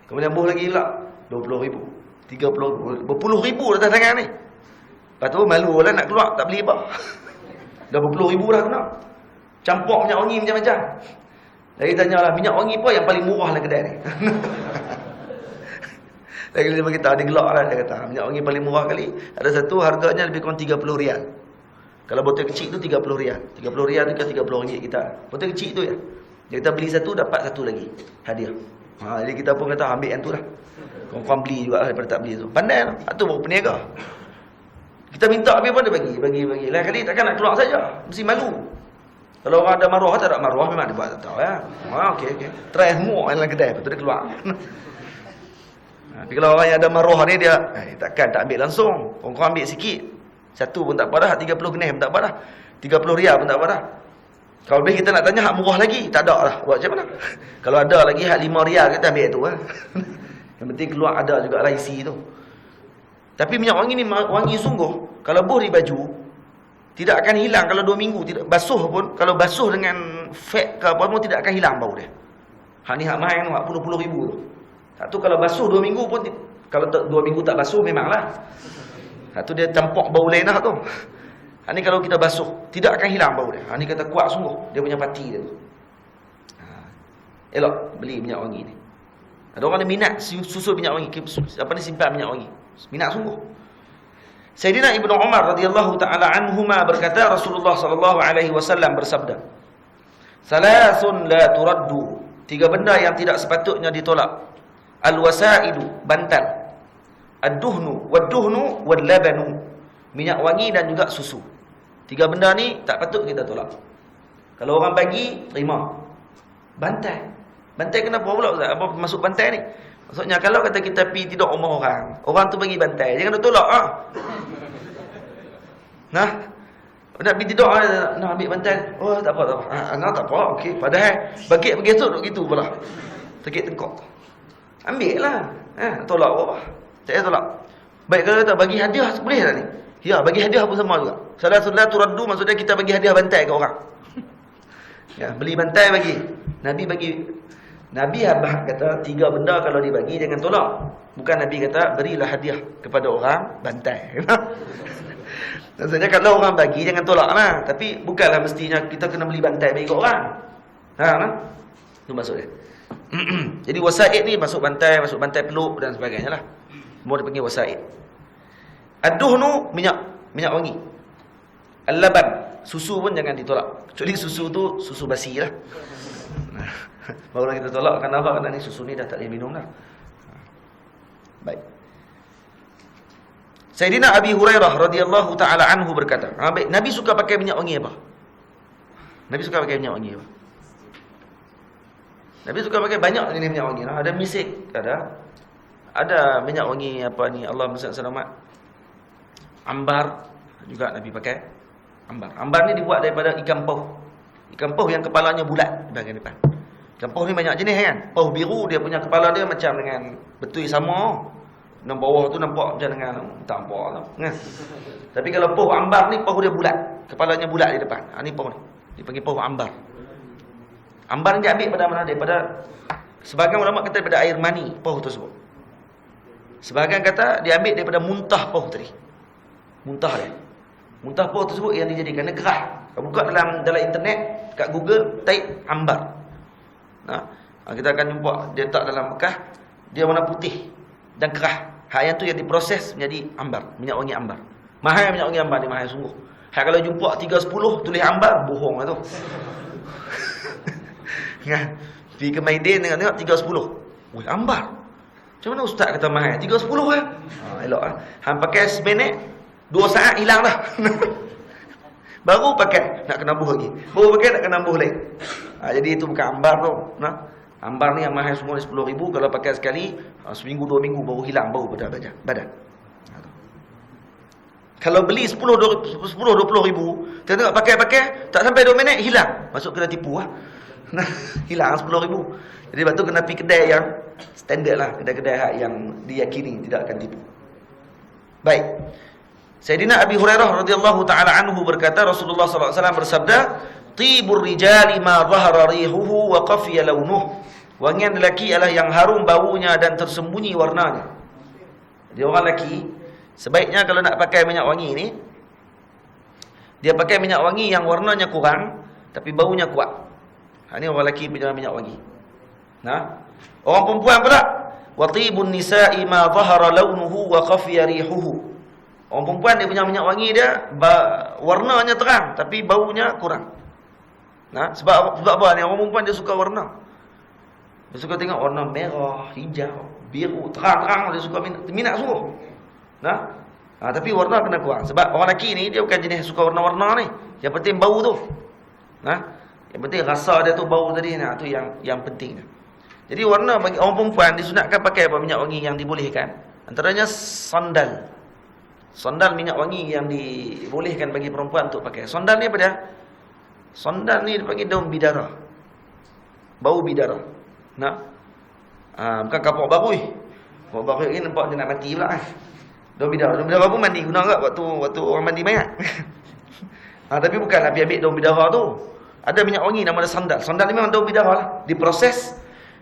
[SPEAKER 1] Kemudian buh lagi pula 20 ribu, 30 ribu, berpuluh ribu atas tangan ni. Lepas tu malu lah nak keluar, tak beli apa. Dah berpuluh ribu dah kena. Campur minyak wangi macam-macam. Lagi tanyalah, minyak wangi apa yang paling murah dalam kedai ni? Dia bagi tahu, dia gelak lah, dia kata minyak wangi paling murah kali ada satu harganya lebih kurang 30 rial. Kalau botol kecil tu 30 rial. 30 rial tu kan 30 ringgit kita. Botol kecil tu ya. Dia kata beli satu dapat satu lagi hadiah. Jadi kita pun kata ambil yang tu lah. Kau beli juga lah daripada tak beli tu. Pandai lah. Tu baru peniaga. Kita minta habis pun dia bagi. Lain kali takkan nak keluar saja. Mesti malu. Kalau orang ada maruah atau tak maruah memang dia buat tak tahu ya. Okey. Try semua dalam kedai lepas tu dia keluar. Tapi kalau orang yang ada maruah ni dia takkan tak ambil langsung. Kau ambil sikit. Satu pun tak apa dah, 30 genih pun tak apa dah. 30 rial pun tak apa dah. Kalau boleh kita nak tanya hak murah lagi, tak ada lah. Buat macam mana? Kalau ada lagi hak 5 rial kita ambil tu lah. Yang penting keluar ada juga lah isi tu. Tapi minyak wangi ni wangi sungguh. Kalau buh di baju, tidak akan hilang kalau 2 minggu. Tidak basuh pun, kalau basuh dengan fat ke apa pun tidak akan hilang bau dia. Hak ni hak mahal tu, hak puluh-puluh ribu tu. Satu kalau basuh 2 minggu pun, kalau 2 minggu tak basuh memanglah. Satu dia campak bau lain lah tu. Ni kalau kita basuh, tidak akan hilang bau dia. Ni kata kuat sungguh, dia punya pati dia tu. Elok beli minyak wangi ni. Ada orang yang minat susul minyak wangi, simpan minyak wangi. Minat sungguh. Sayyidina Ibnu Umar radhiyallahu taala anhuma berkata, Rasulullah sallallahu alaihi wasallam bersabda, "Salasun la turaddu." 3 benda yang tidak sepatutnya ditolak. Al-wasaidu, bantal. Ad-duhnu, wad-duhnu wal-labanu. Minyak wangi dan juga susu. 3 benda ni tak patut kita tolak. Kalau orang bagi, terima. Bantai. Bantai kenapa pula Ustaz? Apa masuk bantai ni? Maksudnya kalau kata kita pergi tidur rumah orang tu bagi bantai, jangan tolak ah. Nah, nak pergi tidur nak ambil bantai. Oh, tak apa. Tak apa. Okey, padahal bagi esok duk gitu pula. Sakit tengkok. Ambil lah. Tolak apa? Saya tolak. Baik kalau tak bagi hadiah boleh tak ni? Ya, bagi hadiah pun sama juga. Salatul la turaddu maksudnya kita bagi hadiah bantai ke orang. Ya, beli bantai bagi. Nabi abah kata 3 benda kalau dibagi jangan tolak. Bukan Nabi kata berilah hadiah kepada orang bantai. Maksudnya kalau orang bagi jangan tolak lah. Tapi bukanlah mestinya kita kena beli bantai bagi orang. Itu maksudnya. Jadi wasaid ni masuk bantai peluk dan sebagainya lah. Semua dipanggil wasaid. Ad-duhnu minyak wangi. Al-laban, susu pun jangan ditolak. Kecuali susu tu susu basi lah. Barulah kita tolak kenapa? Kerana ni susu ni dah tak boleh minum dah. Baik. Sayyidina Abi Hurairah radhiyallahu taala anhu berkata, Nabi suka pakai minyak wangi apa? Nabi suka pakai minyak wangi apa? Nabi suka pakai banyak jenis minyak wangi. Ada misik, ada minyak wangi apa ni? Allahumma salli selamat. Ambar juga Nabi pakai. Ambar ni dibuat daripada ikan pauh. Ikan pauh yang kepalanya bulat di bahagian depan. Ikan pauh ni banyak jenis kan. Pauh biru dia punya kepala dia macam dengan betui sama. Dan bawah tu nampak macam dengan tak nampak tu. Kan? Tapi kalau pauh ambar ni pauh dia bulat. Kepalanya bulat di depan. Ni pauh ni. Dipanggil pauh ambar. Ambar ni diambil pada mana? Daripada sebahagian ulama kata daripada air mani pauh tersebut. Sebahagian kata diambil daripada muntah pauh tadi. Muntah dia. Muntah pauh tersebut yang dijadikan gerah. Kalau buka dalam internet kat Google type ambar. Kita akan jumpa dia letak dalam bekas, dia warna putih dan kerah. Hak yang tu yang diproses menjadi ambar, minyak wangi ambar. Mahal minyak wangi ambar ni, mahal sungguh. Hak kalau jumpa 310 tulis ambar, bohong lah tu. Kan? Pergi ke Maidin tengok 310. Weh, ambar. Macam mana ustaz kata mahal? 310 kan? Elok ah. Hang pakai seminit 2 saat hilang dah. Baru pakai nak kena buh lagi. Baru pakai nak kena buh lagi. Jadi itu bukan ambar tu. Ambar ni yang mahal semua 10,000. Kalau pakai sekali, seminggu 2 minggu baru hilang bau pada badan. Kalau beli 10-20 ribu, tengok pakai, tak sampai 2 minit hilang. Masuk kena tipu lah. Hilang 10 ribu. Jadi lepas tu kena pergi kedai yang standard lah. Kedai-kedai yang diyakini tidak akan tipu. Baik. Sayyidina Abi Hurairah radhiyallahu taala anhu berkata, Rasulullah sallallahu alaihi wasallam bersabda, "Tibur rijali ma dhahara rihuhu wa qafiya launuhu." Wangian lelaki adalah yang harum baunya dan tersembunyi warnanya. Jadi orang lelaki sebaiknya kalau nak pakai minyak wangi ni, dia pakai minyak wangi yang warnanya kurang tapi baunya kuat. Ini orang lelaki punya minyak wangi. Orang perempuan pula wa tibun nisa'i ma dhahara launuhu wa khafiya rihuhu. Orang perempuan dia punya minyak wangi dia warnanya terang tapi baunya kurang. Nah, sebab apa ni? Orang perempuan dia suka warna. Dia suka tengok warna merah, hijau, biru, terang-terang dia suka minat sungguh. Nah, tapi warna kena kurang. Sebab orang lelaki ni dia bukan jenis suka warna-warna ni. Yang penting bau tu. Nah, yang penting rasa dia tu bau tadi, nah tu yang penting. Jadi warna bagi orang perempuan disunatkan pakai apa minyak wangi yang dibolehkan. Antaranya sandal. Sandal minyak wangi yang dibolehkan bagi perempuan untuk pakai. Sandal ni apa dia? Sandal ni dipanggil daun bidara. Bau bidara. Nah. Bukan kapok baru ni. Kapok baru ni nampak dia nak mati pula. Daun bidara. Daun bidara pun mandi guna tak waktu orang mandi mayat. Tapi bukan nak ambil daun bidara tu. Ada minyak wangi nama dia sandal. Sandal ni memang daun bidara lah. Diproses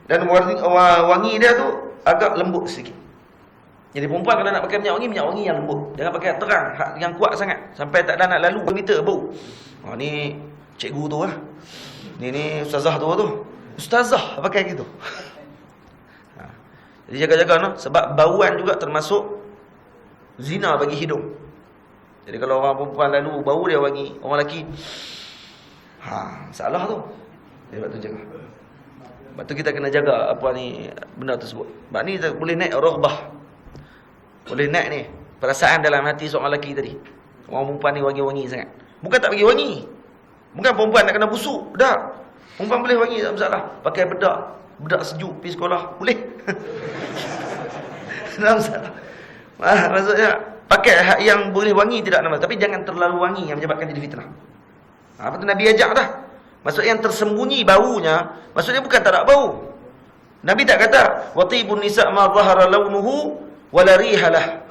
[SPEAKER 1] dan wangi dia tu agak lembut sikit. Jadi perempuan kalau nak pakai minyak wangi yang lembut. Jangan pakai terang, yang kuat sangat. Sampai tak ada nak lalu 2 meter bau. Ni cikgu tu lah. Ni ustazah tu. Ustazah pakai gitu. Jadi jaga-jaga no. Sebab bauan juga termasuk zina bagi hidung. Jadi kalau orang perempuan lalu bau dia wangi, orang lelaki salah tu. Jadi sebab tu jaga. Sebab tu kita kena jaga apa ni benda tersebut. Sebab ni kita boleh naik raghbah. Boleh naik ni perasaan dalam hati seorang lelaki tadi. Orang perempuan ni wangi-wangi sangat. Bukan tak bagi wangi. Bukan perempuan nak kena busuk. Tak. Perempuan boleh wangi tak masalah. Pakai bedak sejuk pergi sekolah. Boleh. Tak masalah. Maksudnya pakai yang boleh wangi tidak nama. Tapi jangan terlalu wangi yang menyebabkan jadi fitnah. Apa tu Nabi ajak dah. Maksudnya yang tersembunyi baunya. Maksudnya bukan tak ada bau. Nabi tak kata watibun nisa' ma dhahara launuhu wala rihalah.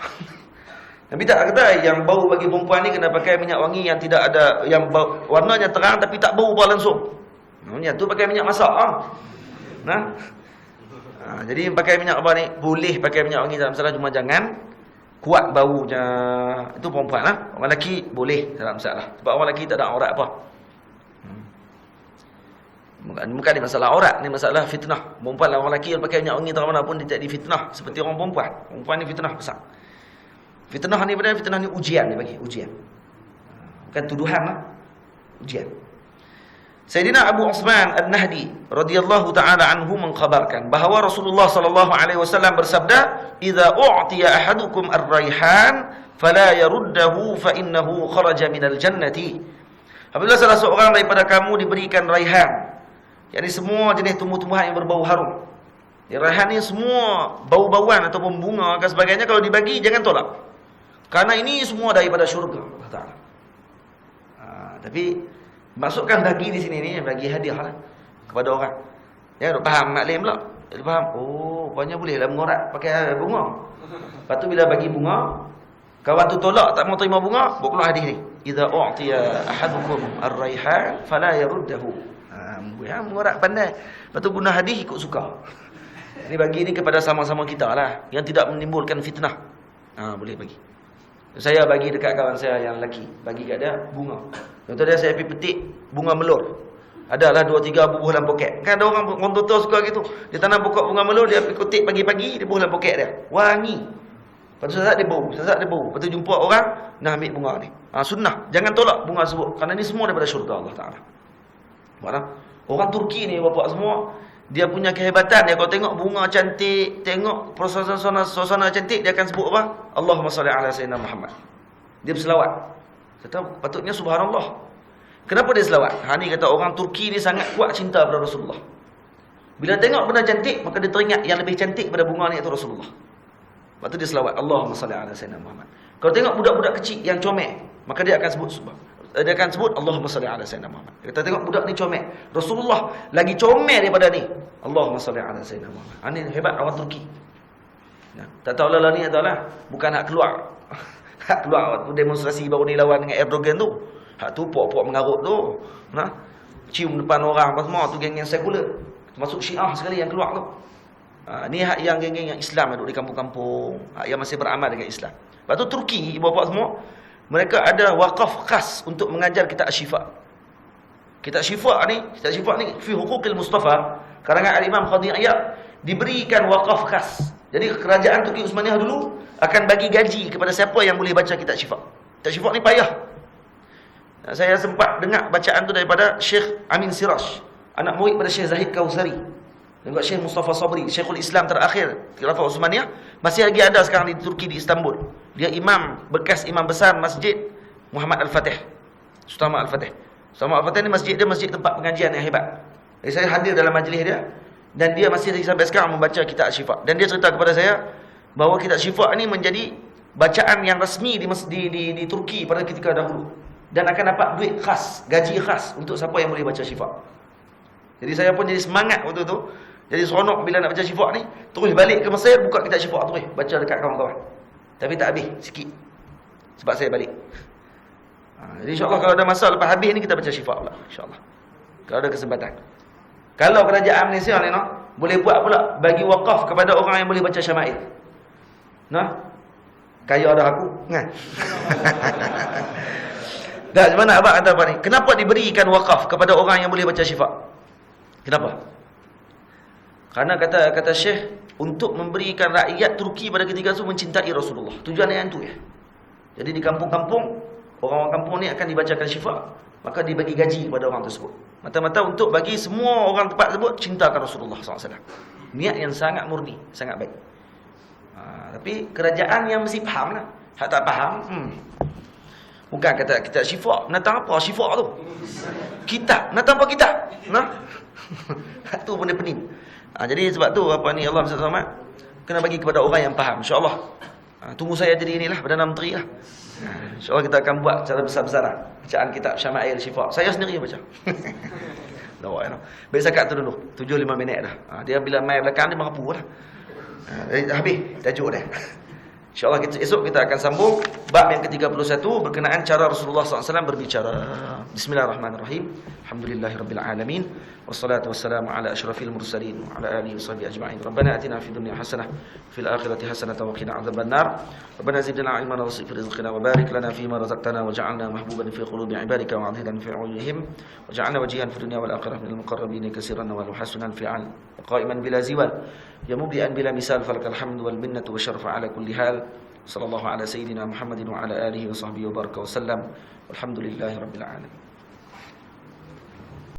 [SPEAKER 1] Nabi tak kata yang bau bagi perempuan ni kena pakai minyak wangi yang tidak ada, yang bau, warnanya terang tapi tak bau apa langsung. Yang tu pakai minyak masak. Jadi pakai minyak apa ni? Boleh pakai minyak wangi tak masalah, cuma jangan kuat baunya. Itu perempuan lah. Orang lelaki boleh tak masalah. Sebab orang lelaki tak ada aurat apa. Bukan ni masalah aurat, ni masalah fitnah. Perempuan lah, orang lelaki yang pakai minyak wangi tak mana pun dia tak difitnah seperti orang perempuan. Perempuan ni fitnah besar. Fitnah ni benar, fitnah ni ujian dia bagi, ujian. Bukan tuduhan lah. Ujian. Sayyidina Abu Uthman An-Nahdi radhiyallahu taala anhu mengkhabarkan bahawa Rasulullah sallallahu alaihi wasallam bersabda, "Idza u'tiya ahadukum ar-raihan fala yaruddahu fa innahu kharaja minal jannati." Apabila salah seorang daripada kamu diberikan raihan, yakni semua jenis tumbuh-tumbuhan yang berbau harum. Raihan ni semua bau-bauan ataupun bunga dan sebagainya, kalau dibagi jangan tolak. Karena ini semua daripada syurga Allah Ta'ala. Tapi masukkan bagi di sini ni, bagi hadiah lah kepada orang. Ya, duk faham maklim pula. Dia faham, oh, rupanya boleh lah mengorat pakai bunga. Lepas tu bila bagi bunga, kawan tu tolak tak mau terima bunga, buat keluar hadis ni. Idza u'tiya ahadukum ar-raihan fala yaruddahu. Mengorat pandai. Lepas tu guna hadis ikut suka. Ini bagi ni kepada sama-sama kita lah, yang tidak menimbulkan fitnah. Boleh bagi. Saya bagi dekat kawan saya yang lelaki, bagi kat dia bunga. Contoh dia, saya pergi petik bunga melur. Adalah 2-3 bubuh dalam poket. Kan ada orang tua suka gitu. Dia tanam pokok bunga melur, dia pergi petik pagi-pagi, dia bubuh dalam poket dia. Wangi. Lepas tu sesat dia bau. Lepas tu jumpa orang, nak ambil bunga ni. Sunnah. Jangan tolak bunga tersebut. Kerana ni semua daripada syurga Allah Ta'ala. Orang Turki ni bapak semua, dia punya kehebatan dia. Kalau tengok bunga cantik, tengok suasana cantik, dia akan sebut apa? Allahumma salli ala sayyidina Muhammad. Dia berselawat. Kata patutnya subhanallah. Kenapa dia selawat? Ni kata orang Turki ni sangat kuat cinta pada Rasulullah. Bila tengok benda cantik, maka dia teringat yang lebih cantik pada bunga ni, iaitu Rasulullah. Lepas tu dia selawat, Allahumma salli ala sayyidina Muhammad. Kalau tengok budak-budak kecil yang comel, maka dia akan sebut Allahumma salli ala sayyidina Muhammad. Kita tengok budak ni comel, Rasulullah lagi comel daripada ni, Allahumma salli ala sayyidina Muhammad. Ini hebat orang Turki. Tak tahu lah ni adalah bukan hak keluar. Hak keluar waktu demonstrasi baru ni lawan dengan Erdogan tu. Hak tu puak-puak mengarut tu. Cium depan orang apa semua tu, geng-geng sekular. Termasuk Syiah sekali yang keluar tu. Ni hak yang geng-geng yang Islam duduk di kampung-kampung, hak yang masih beramal dengan Islam. Lepas tu Turki, bapak semua, mereka ada wakaf khas untuk mengajar kitab Asy-Syifa. Kitab Syifa ni fi huquqil Mustafa, karangan Al-Imam Qadhi Iyad, diberikan wakaf khas Jadi kerajaan Turki Uthmaniyah dulu akan bagi gaji kepada siapa yang boleh baca kitab Syifa. Kitab Syifa ni payah. Saya sempat dengar bacaan tu daripada Syekh Amin Siraj, anak murid pada Syekh Zahid Kawsari, dan juga Syekh Mustafa Sabri, Syekhul Islam terakhir Khilafah Uthmaniyah. Masih lagi ada sekarang di Turki, di Istanbul. Dia imam, bekas imam besar Masjid Muhammad Al-Fatih, Sultan Al-Fatih. Sultan Al-Fatih ni masjid dia, masjid tempat pengajian yang hebat. Jadi saya hadir dalam majlis dia, dan dia masih lagi sampai sekarang membaca kitab Syifa. Dan dia cerita kepada saya bahawa kitab Syifa ni menjadi bacaan yang rasmi di Turki pada ketika dahulu, dan akan dapat duit khas, gaji khas untuk siapa yang boleh baca Syifa. Jadi saya pun jadi semangat waktu tu. Jadi seronok bila nak baca Syifa ni, terus balik ke Mesir, buka kitab Syifa terus baca dekat kawan-kawan. Tapi tak habis, sikit. Sebab saya balik. Jadi insya-Allah kalau ada masa lepas habis ni kita baca Syifa pula, insya-Allah. Kalau ada kesempatan. Kalau kerajaan Malaysia ni boleh buat pula bagi wakaf kepada orang yang boleh baca Syama'il. Kaya dah aku, kan? Dah, mana abang kata apa ni? Kenapa diberikan wakaf kepada orang yang boleh baca Syifa? Kenapa? Karena kata Syekh, untuk memberikan rakyat Turki pada ketika itu mencintai Rasulullah. Tujuan yang itu ya. Jadi di kampung-kampung, orang-orang kampung ni akan dibacakan Syifa, maka dibagi gaji kepada orang tersebut. Mata-mata untuk bagi semua orang tempat tersebut cintakan Rasulullah SAW. Niat yang sangat murni, sangat baik. Tapi kerajaan yang mesti faham lah. Hak tak faham, bukan kata kitab Syifa, nak tahu apa Syifa tu? Kitab, nak tahu apa kitab? Tu pun dia pening. Jadi sebab tu apa ni, Allah SWT kena bagi kepada orang yang faham, insya-Allah. Tunggu saya jadi inilah Perdana Menteri lah. InsyaAllah kita akan buat secara besar-besaran bacaan kitab Syama'il Syifa. Saya sendiri baca. Baik zakat tu dulu 7-5 minit dah. Dia bila main belakang dia mampu lah. Habis tajuk dia. InsyaAllah esok kita akan sambung bab yang ke-31 berkenaan cara Rasulullah SAW berbicara. Bismillahirrahmanirrahim. Alhamdulillahirabbil alamin. Wassalatu wassalamu ala asyrafil mursalin wa ala alihi washabihi ajma'in. Rabbana atina fid dunya hasanah wa fil akhirati hasanah wa qina adzabannar. Rabbana zidna ilman wa wasif rizqana wa barik lana fima razaqtana waj'alna mahbuban fi qulubi ibadika wa 'adhidan fi 'uyunihim waj'alna wajihan fid dunya wal akhirah minal muqarrabin katsiran wa hasanan fi'al qa'iman bila ziwal ya mubdi'an bila misal falakal hamdu wal minnatu wa syarfa ala kulli hal. Sallallahu ala sayyidina Muhammadin wa ala alihi wa sahbihi wa baraka wa sallam. Walhamdulillahi rabbil alamin.